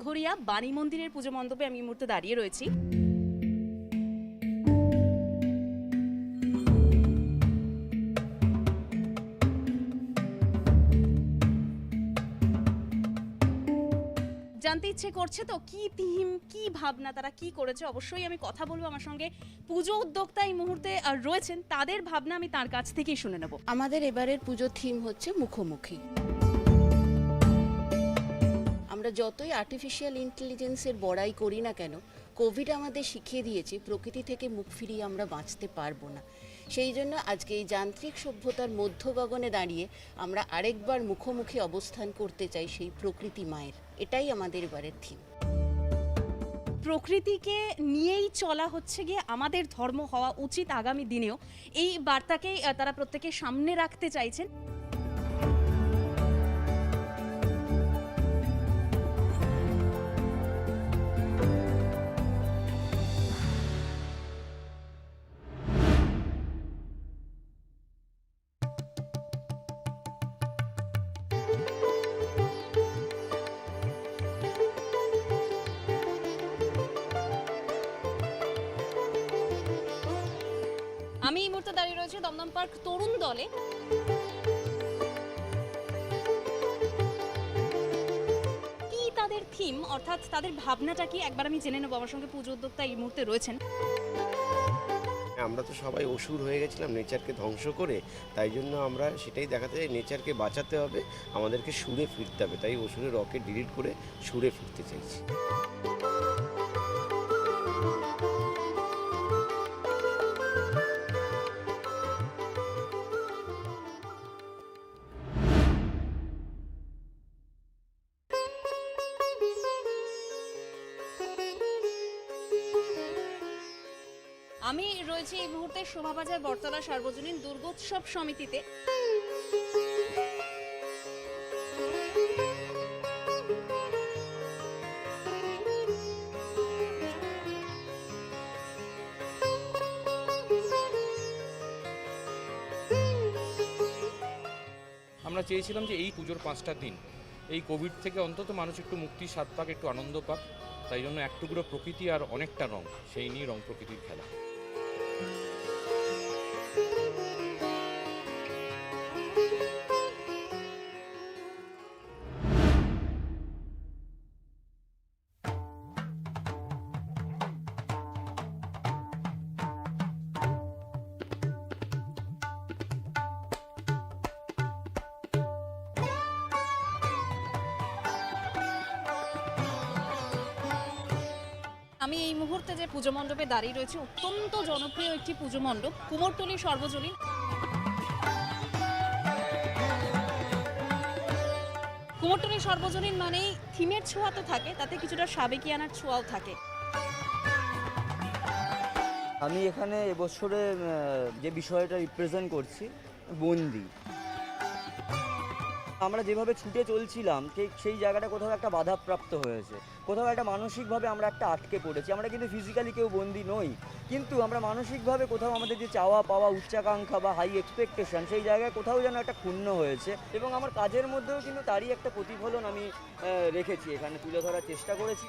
বাঘরিয়া বাণী মন্দিরের পুজো মণ্ডপে আমি এই মুহূর্তে দাঁড়িয়ে রয়েছি। জানতে ইচ্ছে করছে তো কি থিম, কি ভাবনা, তারা কি করেছে। অবশ্যই আমি কথা বলবো, আমার সঙ্গে পুজো উদ্যোক্তা এই মুহূর্তে রয়েছেন, তাদের ভাবনা আমি তার কাছ থেকেই শুনে নেব। আমাদের এবারের পুজোর থিম হচ্ছে মুখোমুখি। আমরা যতই আর্টিফিশিয়াল ইন্টেলিজেন্সের বড়াই করি না কেন, কোভিড আমাদের শিখিয়ে দিয়েছে প্রকৃতি থেকে মুখ ফিরিয়ে আমরা বাঁচতে পারবো না। সেই জন্য আজকে এই যান্ত্রিক সভ্যতার মধ্য গগনে দাঁড়িয়ে আমরা আরেকবার মুখোমুখি অবস্থান করতে চাই সেই প্রকৃতি মায়ের। এটাই আমাদের এবারের থিম। প্রকৃতিকে নিয়েই চলা হচ্ছে গিয়ে আমাদের ধর্ম হওয়া উচিত আগামী দিনেও, এই বার্তাকেই তারা প্রত্যেকে সামনে রাখতে চাইছেন। আমি এই মুহূর্তে দাঁড়িয়ে রয়েছে দমদম পার্ক তরুণ দলে। কি তাদের থিম, অর্থাৎ তাদের ভাবনাটা কি, একবার আমি জেনে নেবো। আমার সঙ্গে পুজো উদ্যোক্তা এই মুহূর্তে রয়েছেন। আমরা তো সবাই অসুর হয়ে গেছিলাম নেচারকে ধ্বংস করে, তাই জন্য আমরা সেটাই দেখাতে চাই, নেচারকে বাঁচাতে হবে, আমাদেরকে সুরে ফিরতে হবে। তাই অসুরের রকেট ডিলিট করে সুরে ফিরতে চাইছি। আমি রয়েছে এই মুহূর্তে শোভাবাজার বটতলা সার্বজনীন দুর্গোৎসব সমিতিতে। আমরা চেয়েছিলাম যে এই পুজোর 5টা দিন এই কোভিড থেকে অন্তত মানুষ একটু মুক্তির স্বাদ পাক, একটু আনন্দ পাক। তাই জন্য এক টুকরো প্রকৃতি আর অনেকটা রং, সেই নিয়ে রং প্রকৃতির খেলা। আমি এই মুহূর্তে যে পুজো মণ্ডপে দাঁড়িয়ে রয়েছে, অত্যন্ত জনপ্রিয় একটি পুজো মণ্ডপ, কুমোরটুলি সর্বজনীন। কুমোরটুলি সর্বজনীন মানেই থিমের ছোঁয়া তো থাকে, তাতে কিছুটা সাবেকিয়ানার ছোঁয়াও থাকে। আমি এখানে এবছরে যে বিষয়টা রিপ্রেজেন্ট করছি, বন্দি। আমরা যেভাবে ছুটে চলছিলাম ঠিক সেই জায়গাটা কোথাও একটা বাধাপ্রাপ্ত হয়েছে, কোথাও একটা মানসিকভাবে আমরা একটা আটকে পড়েছি। আমরা কিন্তু ফিজিক্যালি কেউ বন্দি নই, কিন্তু আমরা মানসিকভাবে কোথাও আমাদের যে চাওয়া পাওয়া, উচ্চাকাঙ্ক্ষা বা হাই এক্সপেকটেশন, সেই জায়গায় কোথাও যেন একটা ক্ষুণ্ণ হয়েছে। এবং আমার কাজের মধ্যেও কিন্তু তারই একটা প্রতিফলন আমি রেখেছি, এখানে তুলে ধরার চেষ্টা করেছি।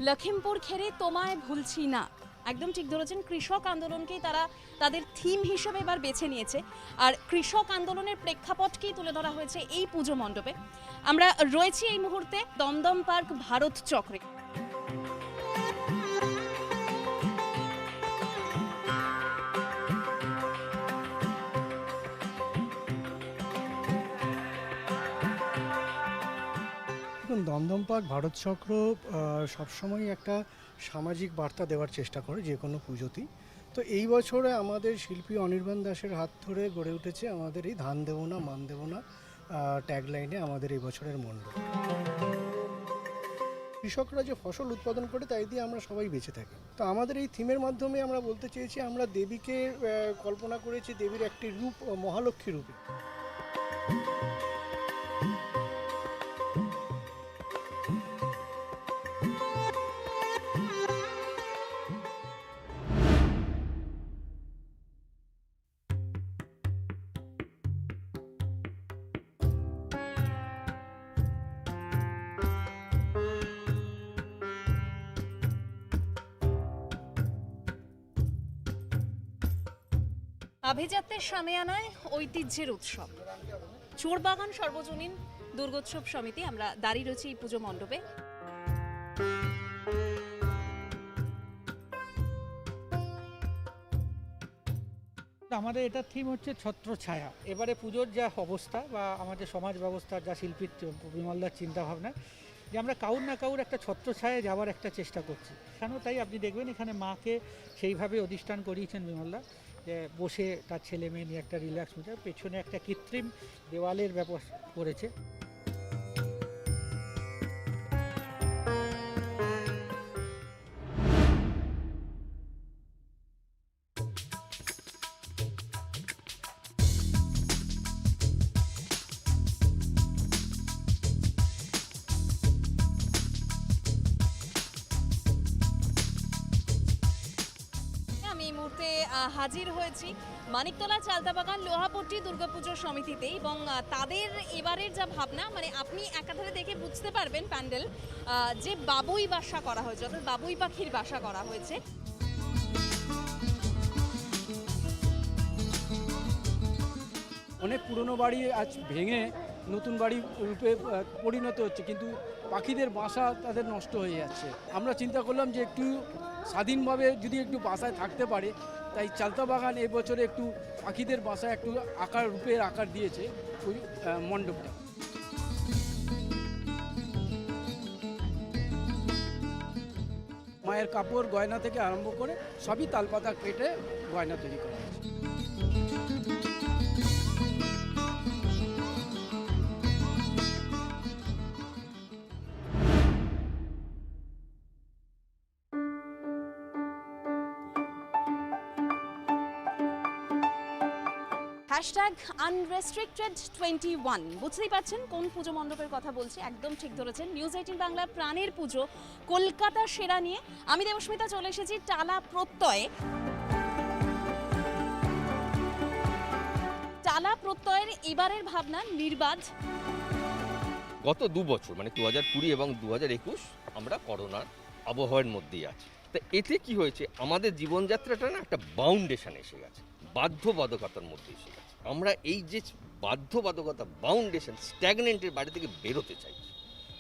লখিমপুর খেরে তোমায় ভুলছি না, একদম ঠিক ধরেছেন। কৃষক আন্দোলনকেই তারা তাদের থিম হিসেবে এবার বেছে নিয়েছে, আর কৃষক আন্দোলনের প্রেক্ষাপটকেই তুলে ধরা হয়েছে এই পুজো মণ্ডপে। আমরা রয়েছি এই মুহূর্তে দমদম পার্ক ভারত চক্রে। দেখুন, দমদম পার্ক ভারত চক্র সবসময় একটা সামাজিক বার্তা দেওয়ার চেষ্টা করে যে কোনো পুজোতেই। তো এই বছরে আমাদের শিল্পী অনির্বাণ দাসের হাত ধরে গড়ে উঠেছে আমাদের এই ধান দেবো না মান দেবো না ট্যাগলাইনে আমাদের এই বছরের মণ্ডপ। কৃষকরা যে ফসল উৎপাদন করে তাই দিয়ে আমরা সবাই বেঁচে থাকি। তো আমাদের এই থিমের মাধ্যমে আমরা বলতে চেয়েছি আমরা দেবীকে কল্পনা করেছি দেবীর একটি রূপ মহালক্ষ্মী রূপে। আভিজাত্যের সামিয়ানায় ঐতিহ্যের উৎসব চোরবাগান সর্বজনীন দুর্গোৎসব সমিতি আমরা দাঁড়িয়ে রয়েছি এই পুজো মণ্ডপে। আমাদের এটার থিম হচ্ছে ছত্রছায়া। এবারে পুজোর যা অবস্থা বা আমাদের সমাজ ব্যবস্থার যা শিল্পীর বিমলদার চিন্তাভাবনা যে আমরা কাউর না কাউর একটা ছত্রছায়ায় যাওয়ার একটা চেষ্টা করছি। এখানেও তাই আপনি দেখবেন এখানে মাকে সেইভাবে অধিষ্ঠান করিয়েছেন বিমলদা, যে বসে তার ছেলে মেয়ে নিয়ে একটা রিল্যাক্স হচ্ছে, পেছনে একটা কৃত্রিম দেওয়ালের ব্যবস্থা করেছে। আমি এই মুহূর্তে হাজির হয়েছি মানিকতলা চালতাবাগান লোহাপট্টি দুর্গাপুজো সমিতিতে এবং তাদের এবারের যা ভাবনা, মানে আপনি একাধারে দেখে বুঝতে পারবেন প্যান্ডেল যে বাবুই বাসা করা হয়েছে, অর্থাৎ বাবুই পাখির বাসা করা হয়েছে। অনেক পুরনো বাড়ি আজ ভেঙে নতুন বাড়ি রূপে পরিণত হচ্ছে, কিন্তু পাখিদের বাসা তাদের নষ্ট হয়ে যাচ্ছে। আমরা চিন্তা করলাম যে একটু স্বাধীনভাবে যদি একটু বাসায় থাকতে পারে, তাই চালতাবাগান এবছরে একটু পাখিদের বাসা একটু রূপের আকার দিয়েছে ওই মণ্ডপটা। মায়ের কাপড় গয়না থেকে আরম্ভ করে সবই তালপাতা কেটে গয়না তৈরি করা হয়েছে। #unrestricted21 বুঝতেই পারছেন কোন পুজো মণ্ডপের কথা বলছি, একদম ঠিক ধরেছেন। নিউজ 18 বাংলার প্রাণের পুজো কলকাতা সেরা নিয়ে আমি দেবস্মিতা চলে এসেছি টালা প্রত্যয়ে। টালা প্রত্যয়ের এবারের ভাবনা নির্বাধ। গত 2 বছর মানে 2020 এবং 2021 আমরা করোনার আবহাওয়ার মধ্যেই আছি। তা এতে কি হয়েছে, আমাদের জীবনযাত্রাটা না একটা বাউন্ডেশন এসে গেছে, বাধ্যবাধকতার মধ্যে এসে গেছে। আমরা এই যে বাধ্যবাধকতা, বাউন্ডেশন, স্ট্যাগনেন্টের বাড়ি থেকে বেরোতে চাইছি,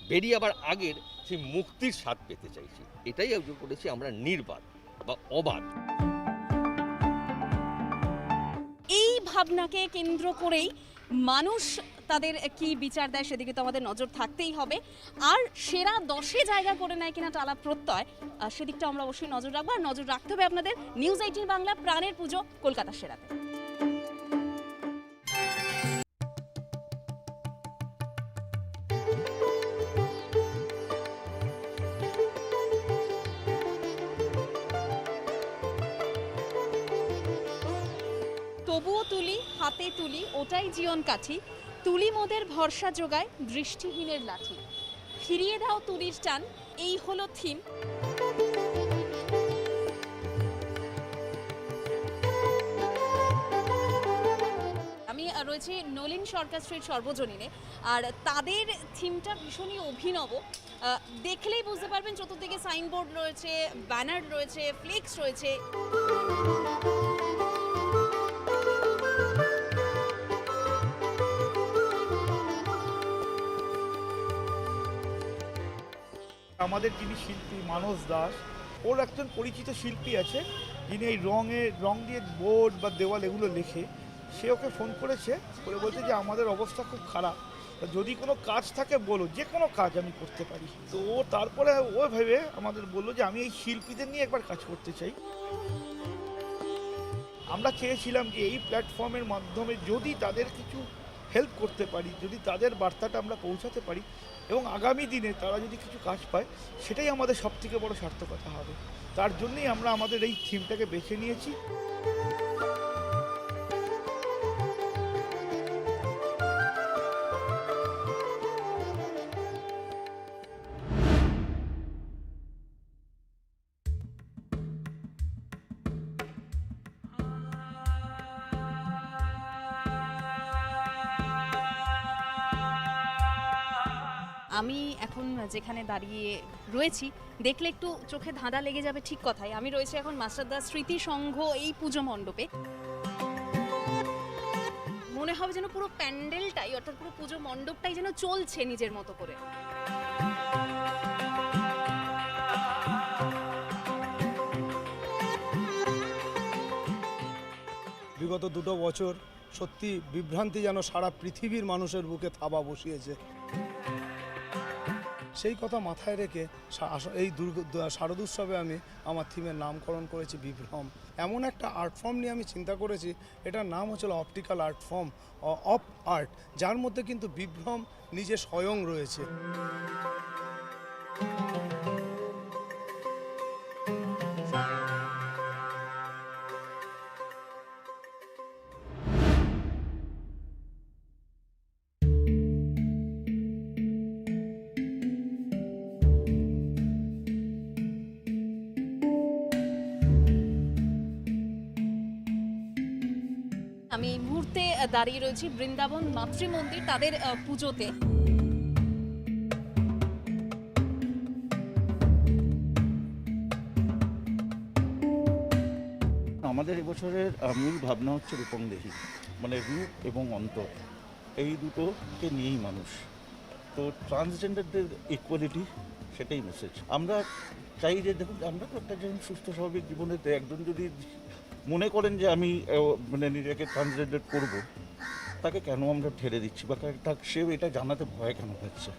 বেরিয়ে আবার আগের সেই মুক্তির স্বাদ পেতে চাইছি। এটাই অভিযোগ করেছি আমরা নির্বাধ বা অবাধ। এই ভাবনাকে কেন্দ্র করেই মানুষ তাদের কি বিচার দেয় সেদিকে তো আমাদের নজর থাকতেই হবে। আর সেরা 10-এ জায়গা করে নেয় কিনা টালা প্রত্যয়, সেদিকটা আমরা অবশ্যই নজর রাখবো। আর নজর রাখতে হবে আপনাদের নিউজ 18 বাংলা প্রাণের পুজো কলকাতা সেরাতে। তবুও তুলি, হাতে তুলি, ওটাই জীবন কাঠি, তুলি মোদের ভরসা যোগায় দৃষ্টিহীনের লাঠি, ফিরিয়ে দাও তুলির টান, এই হলো থিম। আমি রয়েছি নলিন সরকার স্ট্রিট সর্বজনীনে, আর তাদের থিমটা ভীষণই অভিনব। দেখলেই বুঝতে পারবেন চতুর্দিকে সাইনবোর্ড রয়েছে, ব্যানার রয়েছে, ফ্লেক্স রয়েছে। আমাদের যিনি শিল্পী মানস দাস, ওর একজন পরিচিত শিল্পী আছে যিনি এই রং দিয়ে বোর্ড বা দেওয়াল এগুলো লেখে। সে ওকে ফোন করেছে, করে বলছে যে আমাদের অবস্থা খুব খারাপ, যদি কোনো কাজ থাকে বলো, যে কোনো কাজ আমি করতে পারি। তো ও তারপরে ও ভেবে আমাদের বললো যে আমি এই শিল্পীদের নিয়ে একবার কাজ করতে চাই। আমরা চেয়েছিলাম যে এই প্ল্যাটফর্মের মাধ্যমে যদি তাদের কিছু হেল্প করতে পারি, যদি তাদের বার্তাটা আমরা পৌঁছাতে পারি এবং আগামী দিনে তারা যদি কিছু কাজ পায়, সেটাই আমাদের সবথেকে বড় সার্থকতা হবে। তার জন্যই আমরা আমাদের এই থিমটাকে বেছে নিয়েছি। আমি এখন যেখানে দাঁড়িয়ে রয়েছি দেখলে একটু চোখে ধাঁধা লেগে যাবে, ঠিক কথাই। আমি রয়েছি এখন মাস্টারদা স্মৃতি সংঘ এই পুজো মণ্ডপে। মনে হবে যেন পুরো প্যান্ডেলটাই, অর্থাৎ পুরো পুজো মণ্ডপটাই যেন চলছে নিজের মতো করে। বিগত 2 বছর সত্যি বিভ্রান্তি যেন সারা পৃথিবীর মানুষের বুকে থাবা বসিয়েছে। সেই কথা মাথায় রেখে এই শারদোৎসবে আমি আমার থিমের নামকরণ করেছি বিভ্রম। এমন একটা আর্ট ফর্ম নিয়ে আমি চিন্তা করেছি, এটার নাম হচ্ছে optical art form of art, যার মধ্যে কিন্তু বিভ্রম নিজে স্বয়ং রয়েছে। আমি এই মুহূর্তে দাঁড়িয়ে রয়েছি বৃন্দাবন মাতৃমন্দির, তাদের পুজোতে। আমাদের এবছরের মূল ভাবনা হচ্ছে রূপংদেহী, মানে রূপ এবং অন্তর, এই দুটোকে নিয়েই মানুষ। তো ট্রান্সজেন্ডারদের ইকুয়ালিটি, সেটাই মেসেজ। আমরা চাই যে দেখুন, আমরা তো একটা যেমন সুস্থ স্বাভাবিক জীবনেতে একজন যদি মনে করেন যে আমি মানে নিজেকে ট্রান্সজেন্ডার করব, তাকে কেন আমরা ঠেলে দিচ্ছি বা সে এটা জানাতে ভয় কেন পাচ্ছে,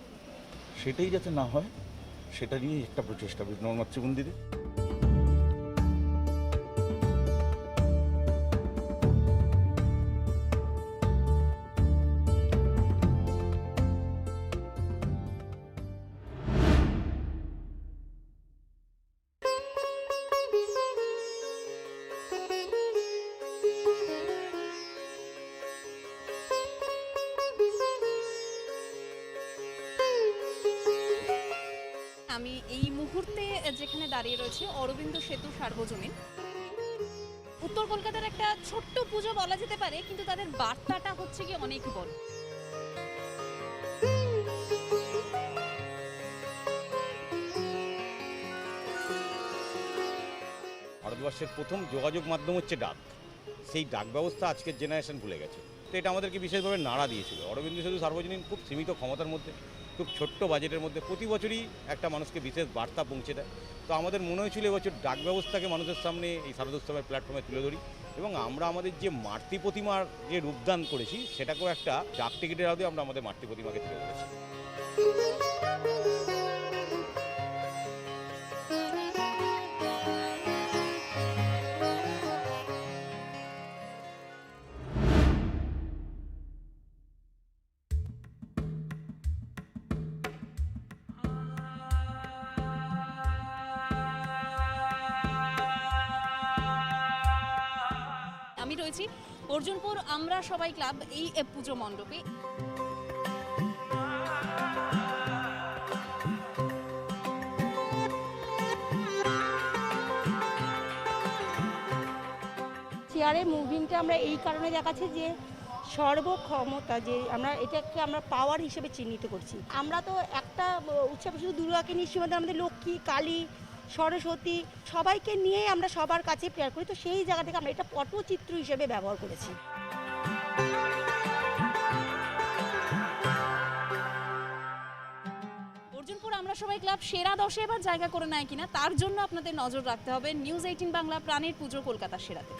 সেটাই যাতে না হয় সেটা নিয়েই একটা প্রচেষ্টা বৃন্দাবন মাতৃমন্দিরে। আমি এই মুহূর্তে যেখানে দাঁড়িয়ে রয়েছে অরবিন্দ সেতু সার্বজনীন। উত্তর কলকাতার একটা ছোট্ট পুজো বলা যেতে পারে, কিন্তু তাদের বার্তাটা হচ্ছে কি অনেক বড়। ভারতবর্ষের প্রথম যোগাযোগ মাধ্যম হচ্ছে ডাক। সেই ডাক ব্যবস্থা আজকের জেনারেশন ভুলে গেছে। তো এটা আমাদেরকে বিশেষভাবে নাড়া দিয়েছিল। অরবিন্দ সেতু সার্বজনীন খুব সীমিত ক্ষমতার মধ্যে, খুব ছোট্ট বাজেটের মধ্যে প্রতি বছরই একটা মানুষকে বিশেষ বার্তা পৌঁছে দেয়। তো আমাদের মনে হয়েছিল এবছর ডাক ব্যবস্থাকে মানুষের সামনে এই শারদোৎসবের প্ল্যাটফর্মে তুলে ধরি, এবং আমরা আমাদের যে মাতৃ প্রতিমার যে রূপদান করেছি সেটাকেও একটা ডাক টিকিটের আওতায় আমরা আমাদের মাতৃ প্রতিমাকে তুলে ধরেছি। আমি রয়েছি অর্জুনপুর আমরা সবাই ক্লাব এই পুজো মণ্ডপে। চেয়ারে মুভিংটা আমরা এই কারণে দেখাচ্ছি যে সর্বক্ষমতা, যে আমরা এটাকে আমরা পাওয়ার হিসেবে চিহ্নিত করছি। আমরা তো একটা উৎসব শুধু দুর্গাকে নিশ্চয়, আমাদের লক্ষ্মী, কালী, সরস্বতী সবাইকে নিয়েই আমরা সবার কাছে প্রেয়ার করি। তো সেই জায়গা থেকে আমরা এটা পটচিত্র হিসেবে ব্যবহার করেছি। অর্জুনপুর আমরা সবাই ক্লাব সেরা 10-এ এবার জায়গা করে নেয় কিনা, তার জন্য আপনাদের নজর রাখতে হবে নিউজ 18 বাংলা প্রাণের পুজো কলকাতা সেরাতে।